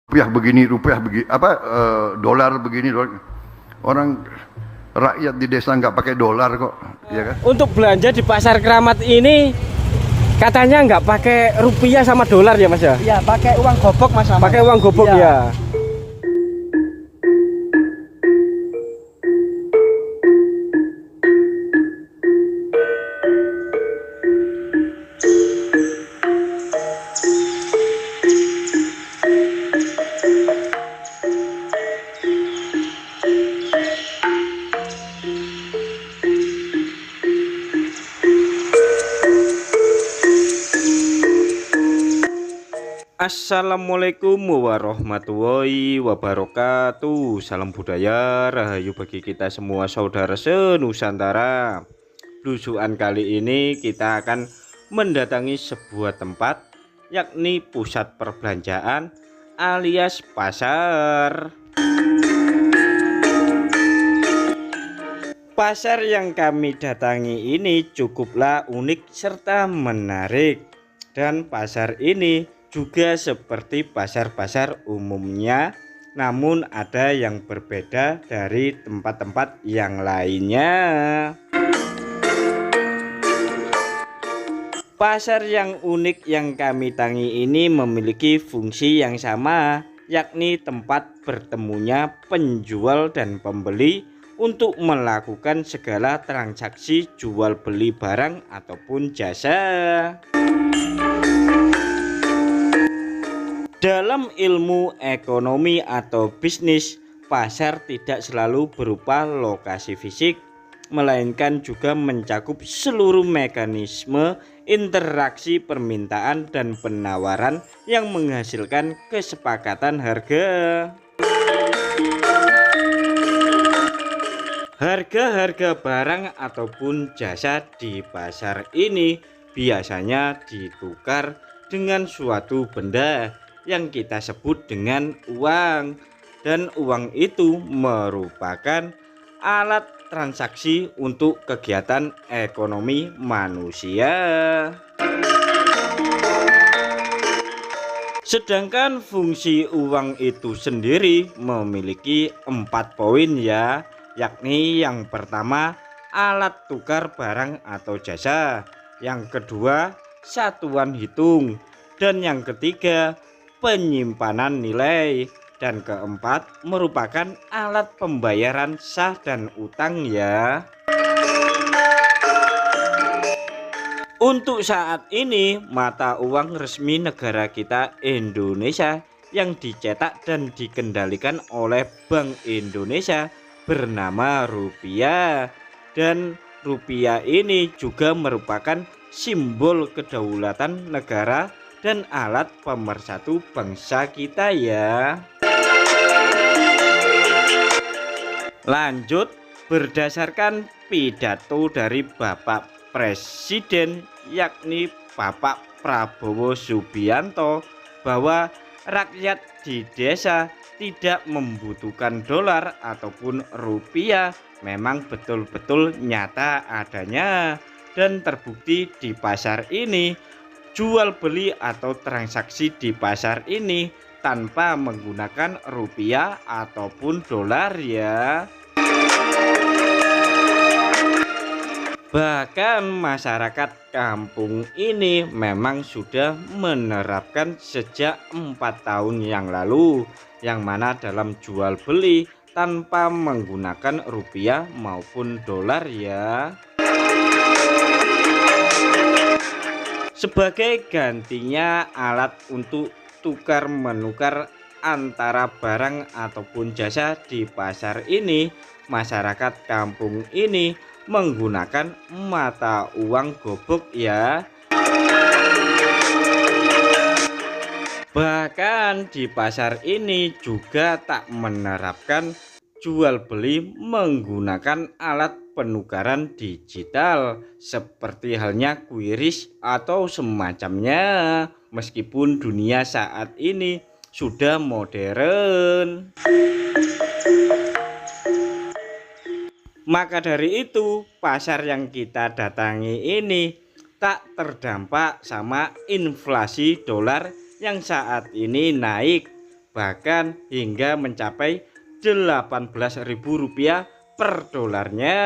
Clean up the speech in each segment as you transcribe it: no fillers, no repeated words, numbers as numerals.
rupiah begini, rupiah begini, dolar begini, dolar. Orang rakyat di desa nggak pakai dolar kok, ya kan? Untuk belanja di Pasar Keramat ini katanya nggak pakai rupiah sama dolar ya Mas ya? Iya, pakai uang gobok Mas. Pakai uang gobok ya. Assalamualaikum warahmatullahi wabarakatuh. Salam budaya rahayu bagi kita semua saudara senusantara. Blusukan kali ini kita akan mendatangi sebuah tempat, yakni pusat perbelanjaan alias pasar. Pasar yang kami datangi ini cukuplah unik serta menarik, dan pasar ini juga seperti pasar-pasar umumnya, namun ada yang berbeda dari tempat-tempat yang lainnya. Pasar yang unik yang kami datangi ini memiliki fungsi yang sama, yakni tempat bertemunya penjual dan pembeli untuk melakukan segala transaksi jual beli barang ataupun jasa. Dalam ilmu ekonomi atau bisnis, pasar tidak selalu berupa lokasi fisik, melainkan juga mencakup seluruh mekanisme interaksi permintaan dan penawaran yang menghasilkan kesepakatan harga. Harga-harga barang ataupun jasa di pasar ini biasanya ditukar dengan suatu benda yang kita sebut dengan uang, dan uang itu merupakan alat transaksi untuk kegiatan ekonomi manusia. Sedangkan fungsi uang itu sendiri memiliki 4 poin ya, yakni yang pertama alat tukar barang atau jasa, yang kedua satuan hitung, dan yang ketiga penyimpanan nilai, dan keempat merupakan alat pembayaran sah dan utang ya. Untuk saat ini mata uang resmi negara kita Indonesia yang dicetak dan dikendalikan oleh Bank Indonesia bernama rupiah, dan rupiah ini juga merupakan simbol kedaulatan negara dan alat pemersatu bangsa kita ya. Lanjut, berdasarkan pidato dari Bapak Presiden, yakni Bapak Prabowo Subianto, bahwa rakyat di desa tidak membutuhkan dolar ataupun rupiah, memang betul-betul nyata adanya, dan terbukti di pasar ini. Jual beli atau transaksi di pasar ini tanpa menggunakan rupiah ataupun dolar ya. Bahkan masyarakat kampung ini memang sudah menerapkan sejak 4 tahun yang lalu, yang mana dalam jual beli tanpa menggunakan rupiah maupun dolar ya. Sebagai gantinya alat untuk tukar menukar antara barang ataupun jasa di pasar ini, masyarakat kampung ini menggunakan mata uang gobok ya. Bahkan di pasar ini juga tak menerapkan jual beli menggunakan alat penukaran digital seperti halnya QRIS atau semacamnya, meskipun dunia saat ini sudah modern. Maka dari itu, pasar yang kita datangi ini tak terdampak sama inflasi dolar yang saat ini naik. bahkan hingga mencapai Rp18.000 per dolarnya.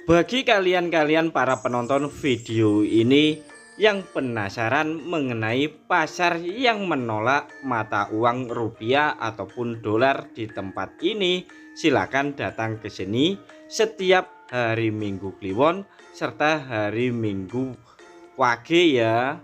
Bagi kalian-kalian para penonton video ini yang penasaran mengenai pasar yang menolak mata uang rupiah ataupun dolar di tempat ini, silakan datang ke sini setiap hari Minggu Kliwon serta hari Minggu Wage ya.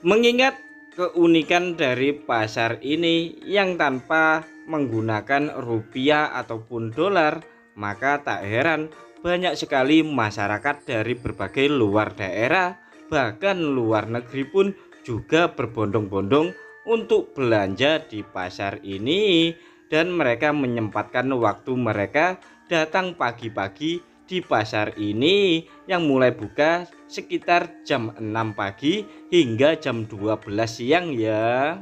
Mengingat keunikan dari pasar ini yang tanpa menggunakan rupiah ataupun dolar, maka tak heran banyak sekali masyarakat dari berbagai luar daerah bahkan luar negeri pun juga berbondong-bondong untuk belanja di pasar ini, dan mereka menyempatkan waktu mereka datang pagi-pagi di pasar ini yang mulai buka sekitar jam 6 pagi hingga jam 12 siang ya.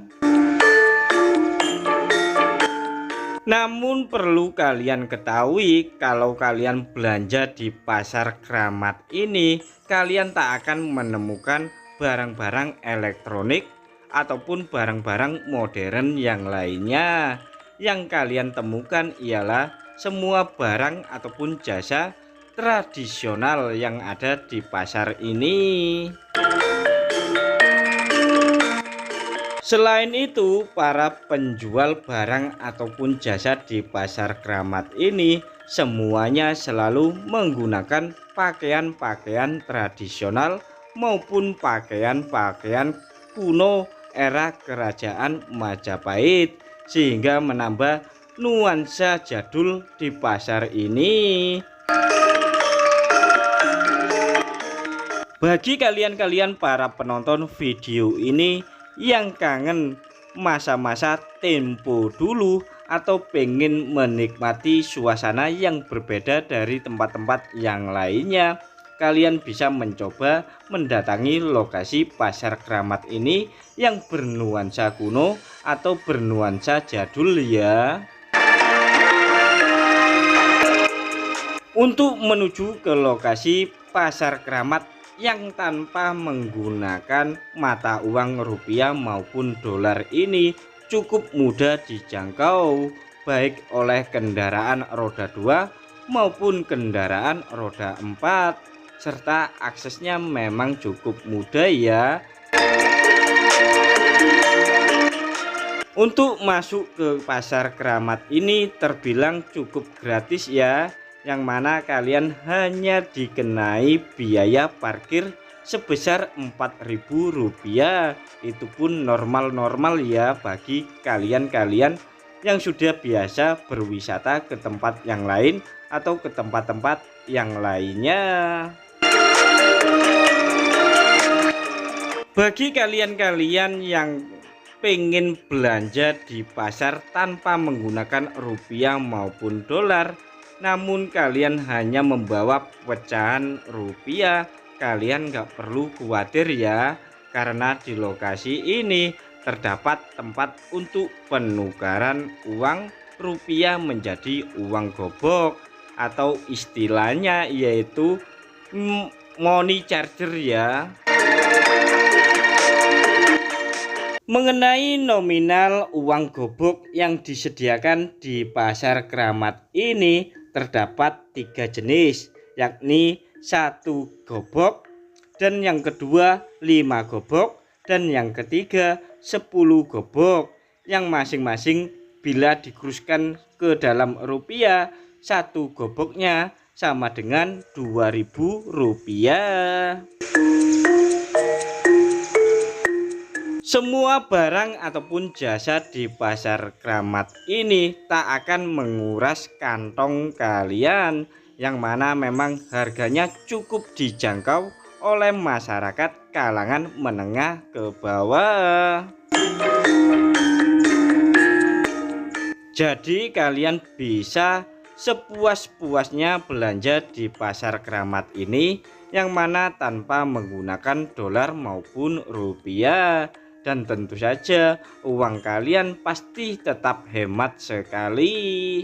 Namun perlu kalian ketahui, kalau kalian belanja di pasar Kramat ini, kalian tak akan menemukan barang-barang elektronik ataupun barang-barang modern yang lainnya. Yang kalian temukan ialah semua barang ataupun jasa tradisional yang ada di pasar ini. Selain itu, para penjual barang ataupun jasa di pasar Kramat ini semuanya selalu menggunakan pakaian-pakaian tradisional maupun pakaian-pakaian kuno era kerajaan Majapahit, sehingga menambah nuansa jadul di pasar ini. Bagi kalian-kalian para penonton video ini yang kangen masa-masa tempo dulu atau pengen menikmati suasana yang berbeda dari tempat-tempat yang lainnya, kalian bisa mencoba mendatangi lokasi pasar Kramat ini yang bernuansa kuno atau bernuansa jadul ya. Untuk menuju ke lokasi pasar Kramat yang tanpa menggunakan mata uang rupiah maupun dolar ini cukup mudah dijangkau, baik oleh kendaraan roda 2 maupun kendaraan roda 4, serta aksesnya memang cukup mudah ya. Untuk masuk ke pasar Kramat ini terbilang cukup gratis ya, yang mana kalian hanya dikenai biaya parkir sebesar Rp4.000. Itu pun normal-normal ya bagi kalian-kalian yang sudah biasa berwisata ke tempat yang lain atau ke tempat-tempat yang lainnya. Bagi kalian-kalian yang pengen belanja di pasar tanpa menggunakan rupiah maupun dolar, namun kalian hanya membawa pecahan rupiah, kalian nggak perlu khawatir ya, karena di lokasi ini terdapat tempat untuk penukaran uang rupiah menjadi uang gobok, atau istilahnya yaitu money changer ya. Mengenai nominal uang gobok yang disediakan di pasar Kramat ini terdapat 3 jenis, yakni 1 gobok, dan yang kedua 5 gobok, dan yang ketiga 10 gobok, yang masing-masing bila dikuruskan ke dalam rupiah, 1 goboknya sama dengan Rp2.000. Semua barang ataupun jasa di pasar Kramat ini tak akan menguras kantong kalian, yang mana memang harganya cukup dijangkau oleh masyarakat kalangan menengah ke bawah. Jadi kalian bisa sepuas-puasnya belanja di pasar Kramat ini, yang mana tanpa menggunakan dolar maupun rupiah. Dan tentu saja uang kalian pasti tetap hemat sekali.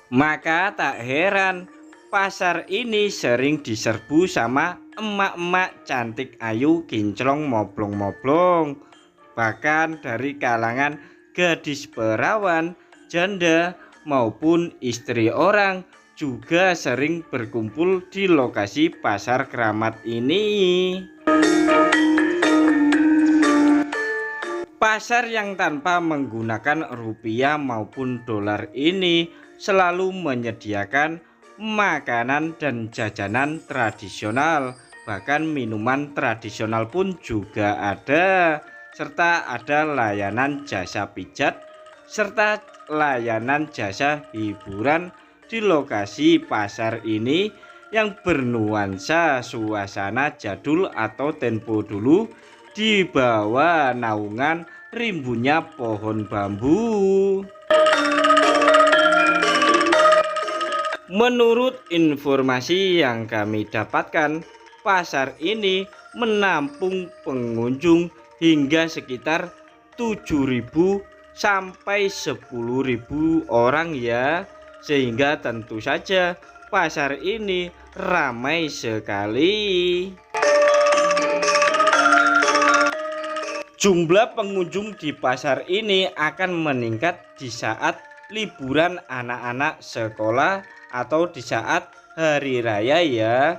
Maka tak heran pasar ini sering diserbu sama emak-emak cantik ayu kinclong moblong-moblong. Bahkan dari kalangan gadis perawan, janda maupun istri orang juga sering berkumpul di lokasi pasar keramat ini. Pasar yang tanpa menggunakan rupiah maupun dolar ini selalu menyediakan makanan dan jajanan tradisional, bahkan minuman tradisional pun juga ada, serta ada layanan jasa pijat serta layanan jasa hiburan di lokasi pasar ini yang bernuansa suasana jadul atau tempo dulu di bawah naungan rimbunnya pohon bambu. Menurut informasi yang kami dapatkan, pasar ini menampung pengunjung hingga sekitar 7.000 sampai 10.000 orang ya, sehingga tentu saja pasar ini ramai sekali. Jumlah pengunjung di pasar ini akan meningkat di saat liburan anak-anak sekolah atau di saat hari raya ya.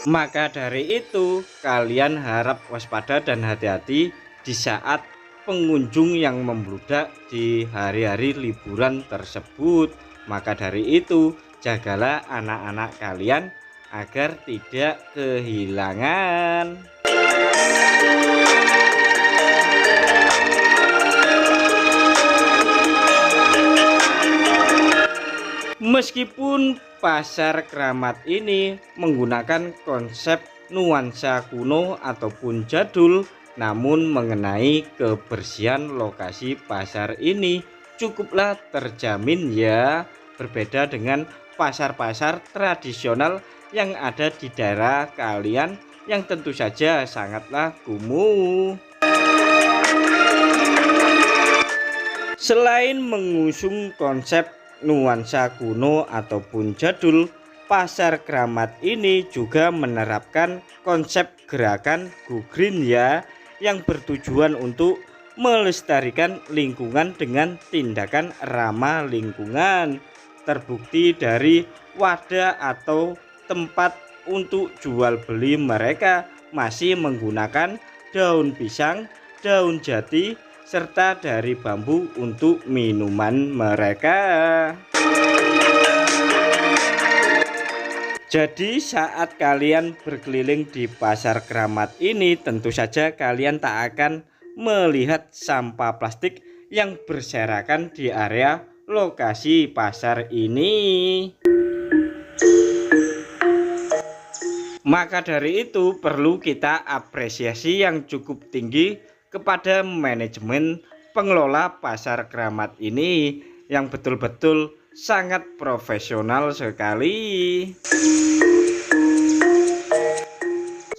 Maka dari itu kalian harap waspada dan hati-hati di saat pengunjung yang membludak di hari-hari liburan tersebut. Maka dari itu jagalah anak-anak kalian agar tidak kehilangan. Meskipun pasar keramat ini menggunakan konsep nuansa kuno ataupun jadul, namun mengenai kebersihan lokasi pasar ini cukuplah terjamin ya, berbeda dengan pasar-pasar tradisional yang ada di daerah kalian yang tentu saja sangatlah kumuh. Selain mengusung konsep nuansa kuno ataupun jadul, pasar keramat ini juga menerapkan konsep gerakan Go Green ya, yang bertujuan untuk melestarikan lingkungan dengan tindakan ramah lingkungan. Terbukti dari wadah atau tempat untuk jual beli mereka masih menggunakan daun pisang, daun jati, serta dari bambu untuk minuman mereka. Jadi saat kalian berkeliling di pasar keramat ini, tentu saja kalian tak akan melihat sampah plastik yang berserakan di area lokasi pasar ini. Maka dari itu perlu kita apresiasi yang cukup tinggi kepada manajemen pengelola pasar keramat ini yang betul-betul sangat profesional sekali.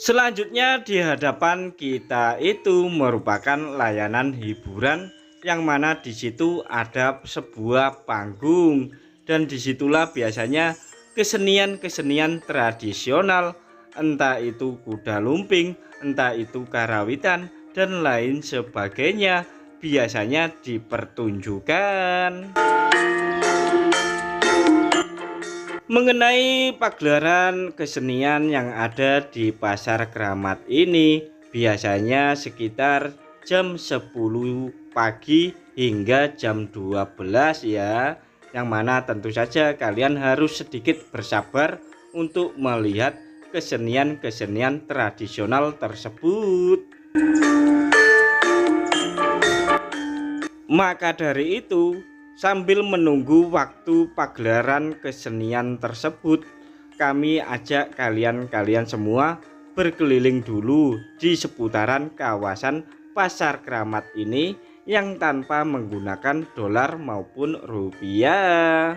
Selanjutnya di hadapan kita itu merupakan layanan hiburan yang mana di situ ada sebuah panggung, dan disitulah biasanya kesenian-kesenian tradisional, entah itu kuda lumping, entah itu karawitan, dan lain sebagainya biasanya dipertunjukkan. Mengenai pagelaran kesenian yang ada di pasar keramat ini, biasanya sekitar jam 10 pagi hingga jam 12 ya, yang mana tentu saja kalian harus sedikit bersabar untuk melihat kesenian-kesenian tradisional tersebut. Maka dari itu, sambil menunggu waktu pagelaran kesenian tersebut, kami ajak kalian semua berkeliling dulu di seputaran kawasan pasar keramat ini yang tanpa menggunakan dolar maupun rupiah.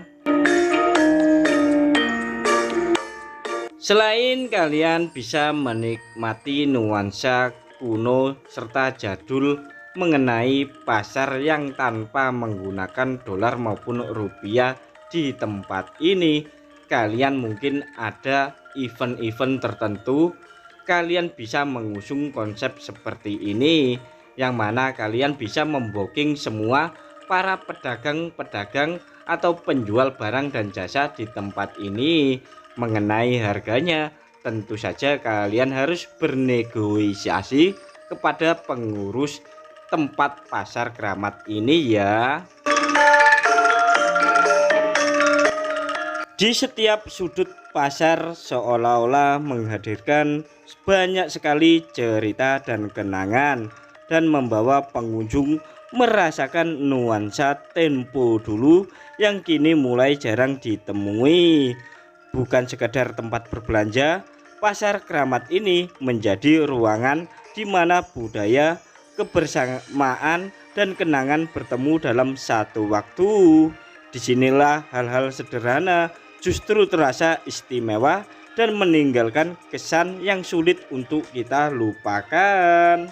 Selain kalian bisa menikmati nuansa kuno serta jadul mengenai pasar yang tanpa menggunakan dolar maupun rupiah di tempat ini. Kalian mungkin ada event-event tertentu, kalian bisa mengusung konsep seperti ini, yang mana kalian bisa membooking semua para pedagang-pedagang atau penjual barang dan jasa di tempat ini. Mengenai harganya, tentu saja kalian harus bernegosiasi kepada pengurus tempat pasar keramat ini ya. Di setiap sudut pasar seolah-olah menghadirkan banyak sekali cerita dan kenangan, dan membawa pengunjung merasakan nuansa tempo dulu yang kini mulai jarang ditemui. Bukan sekedar tempat berbelanja, pasar keramat ini menjadi ruangan di mana budaya, kebersamaan, dan kenangan bertemu dalam satu waktu. Disinilah hal-hal sederhana justru terasa istimewa dan meninggalkan kesan yang sulit untuk kita lupakan.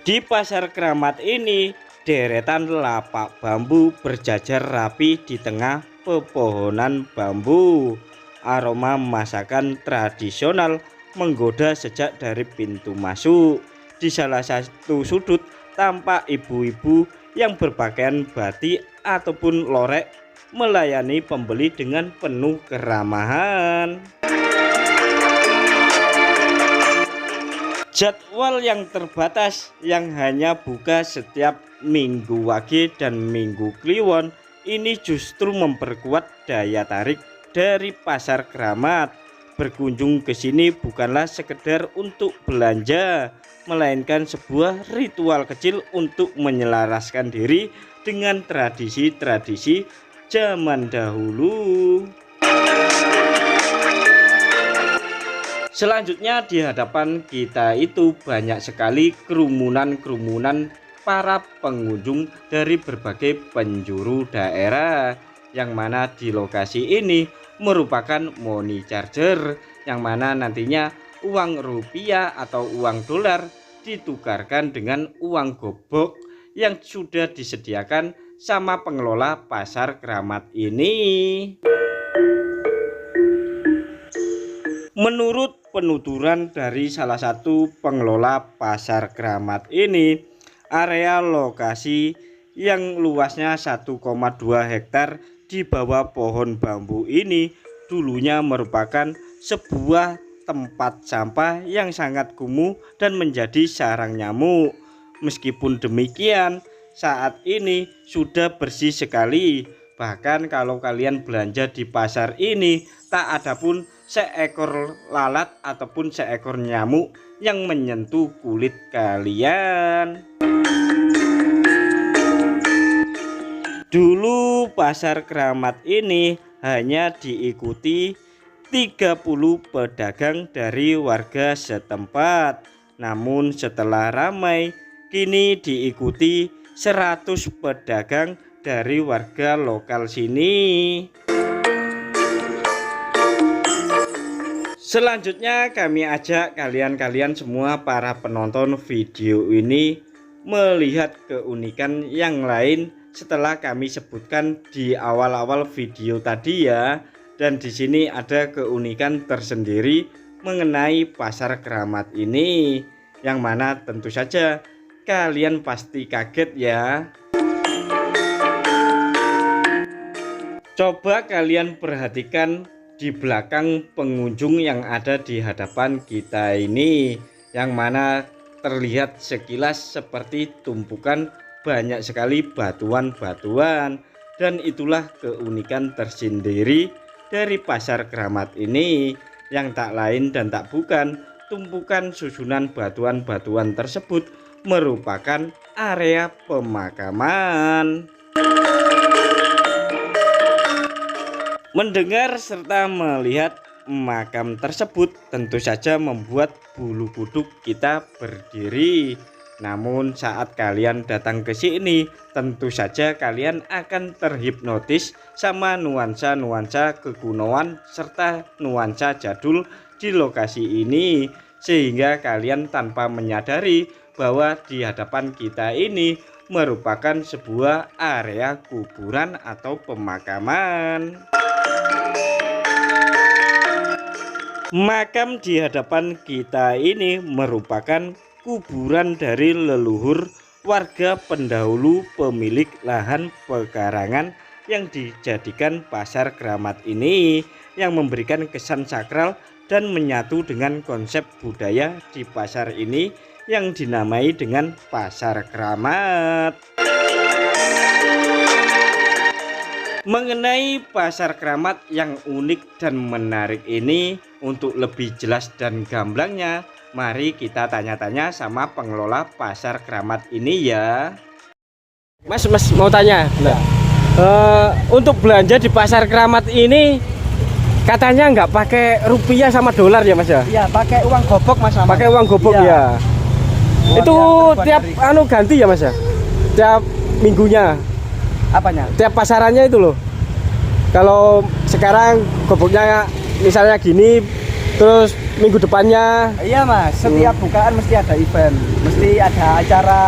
Di pasar keramat ini, deretan lapak bambu berjajar rapi di tengah pepohonan bambu. Aroma masakan tradisional menggoda sejak dari pintu masuk. Di salah satu sudut tampak ibu-ibu yang berpakaian batik ataupun lorek melayani pembeli dengan penuh keramahan. Jadwal yang terbatas yang hanya buka setiap Minggu Wage dan Minggu Kliwon ini justru memperkuat daya tarik dari pasar keramat. Berkunjung ke sini bukanlah sekedar untuk belanja, melainkan sebuah ritual kecil untuk menyelaraskan diri dengan tradisi-tradisi zaman dahulu. Selanjutnya di hadapan kita itu banyak sekali kerumunan para pengunjung dari berbagai penjuru daerah, yang mana di lokasi ini merupakan money charger, yang mana nantinya uang rupiah atau uang dolar ditukarkan dengan uang gobok yang sudah disediakan sama pengelola pasar keramat ini. Menurut penuturan dari salah satu pengelola pasar keramat ini, area lokasi yang luasnya 1,2 hektar di bawah pohon bambu ini dulunya merupakan sebuah tempat sampah yang sangat kumuh dan menjadi sarang nyamuk. Meskipun demikian, saat ini sudah bersih sekali. Bahkan kalau kalian belanja di pasar ini, tak ada pun seekor lalat ataupun seekor nyamuk yang menyentuh kulit kalian. Dulu pasar keramat ini hanya diikuti 30 pedagang dari warga setempat. Namun setelah ramai, kini diikuti 100 pedagang dari warga lokal sini. Selanjutnya kami ajak kalian semua para penonton video ini melihat keunikan yang lain setelah kami sebutkan di awal-awal video tadi ya. Dan di sini ada keunikan tersendiri mengenai pasar keramat ini, yang mana tentu saja kalian pasti kaget ya. Coba kalian perhatikan di belakang pengunjung yang ada di hadapan kita ini, yang mana terlihat sekilas seperti tumpukan banyak sekali batuan-batuan. Dan itulah keunikan tersendiri dari pasar keramat ini, yang tak lain dan tak bukan tumpukan susunan batuan-batuan tersebut merupakan area pemakaman. Mendengar serta melihat makam tersebut tentu saja membuat bulu kuduk kita berdiri. Namun saat kalian datang ke sini, tentu saja kalian akan terhipnotis sama nuansa-nuansa kekunoan serta nuansa jadul di lokasi ini. sehingga kalian tanpa menyadari bahwa di hadapan kita ini merupakan sebuah area kuburan atau pemakaman. Makam di hadapan kita ini merupakan kuburan dari leluhur warga pendahulu pemilik lahan pekarangan yang dijadikan pasar keramat ini, yang memberikan kesan sakral dan menyatu dengan konsep budaya di pasar ini yang dinamai dengan pasar keramat. Mengenai pasar keramat yang unik dan menarik ini, untuk lebih jelas dan gamblangnya, mari kita tanya-tanya sama pengelola pasar keramat ini ya. Mas mau tanya. Nah, untuk belanja di pasar keramat ini katanya nggak pakai rupiah sama dolar ya Mas ya? Iya, pakai uang gobok Mas. Pakai uang gobok ya. Itu tiap ganti ya Mas ya? Tiap minggunya. Apanya? Tiap pasarannya itu loh. Kalau sekarang goboknya misalnya gini, terus minggu depannya. Iya Mas, setiap bukaan mesti ada event, mesti ada acara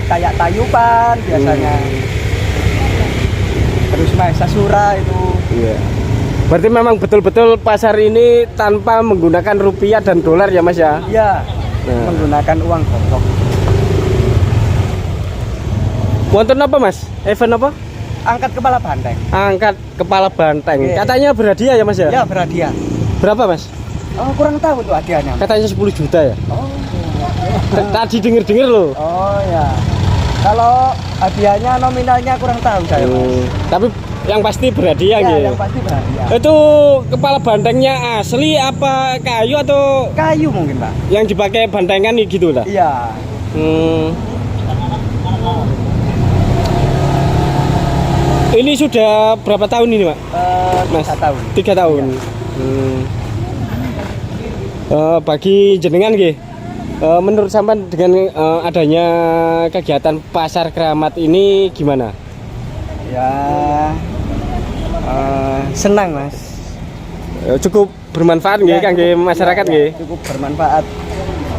kayak tayuban biasanya. Terus Mas Sasura itu. Iya. Berarti memang betul-betul pasar ini tanpa menggunakan rupiah dan dolar ya Mas ya? Iya. Menggunakan uang gobok. Wonten apa Mas? Event apa? Angkat kepala banteng. Angkat kepala banteng. Oke. Katanya berhadiah ya Mas ya? Ya, berhadiah. Berapa Mas? Oh, kurang tahu tuh hadiahnya. Katanya 10 juta ya? Oh. Tadi denger-denger loh. Oh ya. Kalau hadiahnya nominalnya kurang tahu saya Mas. Tapi yang pasti berhadiah Ya, gitu. yang pasti berhadiah. Itu kepala bantengnya asli apa kayu atau Kayu mungkin Pak. yang dipakai bantengan gitu lah? Iya. Ini sudah berapa tahun ini Pak? Mas? 3 tahun. 3 tahun. Bagi jenengan nggih, menurut sampean dengan adanya kegiatan pasar keramat ini gimana? Ya, senang Mas. Cukup bermanfaat nggih Ya, kangge masyarakat nggih? Cukup bermanfaat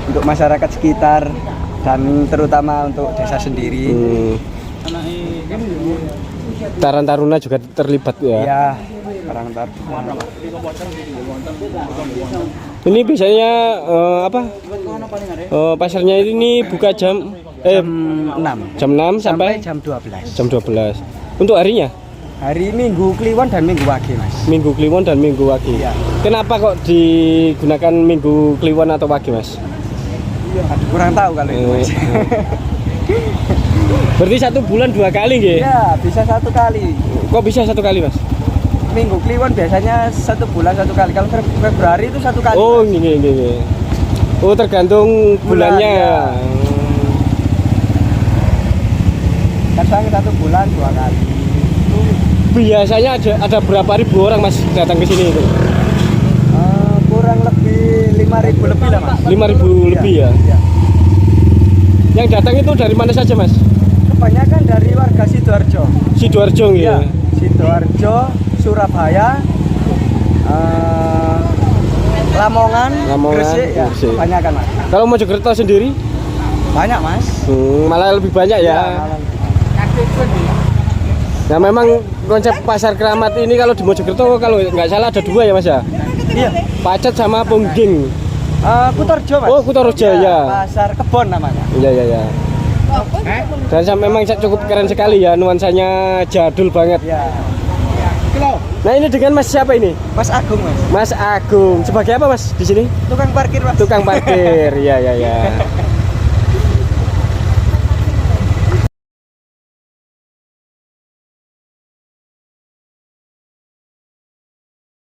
untuk masyarakat sekitar dan terutama untuk desa sendiri. Taruna juga terlibat ya. Ya, orang tar. Ini biasanya pasarnya ini buka jam 6 jam 6 sampai jam 12. jam 12. Untuk harinya? Hari Minggu Kliwon dan Minggu Wage Mas. Minggu Kliwon dan Minggu Wage. Iya. Kenapa kok digunakan Minggu Kliwon atau Wage Mas? Aduh, kurang tahu kalau itu Mas. Berarti 1 bulan 2 kali nggih? Ya, bisa 1 kali. Kok bisa 1 kali Mas? Minggu Kliwon biasanya 1 bulan 1 kali. Kalau Februari itu 1 kali. Oh, Mas. nggih. Oh, tergantung bulannya. Ya. Kadang 1 bulan 2 kali. Biasanya ada berapa ribu orang Mas datang ke sini itu? Kurang lebih 5.000 lebih lah Mas. 5.000 lebih ya? Iya. Yang datang itu dari mana saja Mas? Kebanyakan dari warga Sidoarjo. Sidoarjo nggih. Iya, Sidoarjo, Surabaya, Lamongan, Gresik ya. Gresik. Kebanyakan Mas. Kalau Mojokerto sendiri? Banyak Mas. Malah lebih banyak ya. Nah memang konsep pasar keramat ini kalau di Mojokerto kalau nggak salah ada 2 ya Mas ya? Iya. Pacet sama Pungging. Kutorjo Mas. Oh, Kutorjo ya. Pasar Kebon namanya. Iya. Dan memang cukup keren sekali ya, nuansanya jadul banget. Ya. Nah ini dengan Mas siapa ini? Mas Agung Mas. Mas Agung. Sebagai apa Mas di sini? Tukang parkir Mas. Tukang parkir. Iya.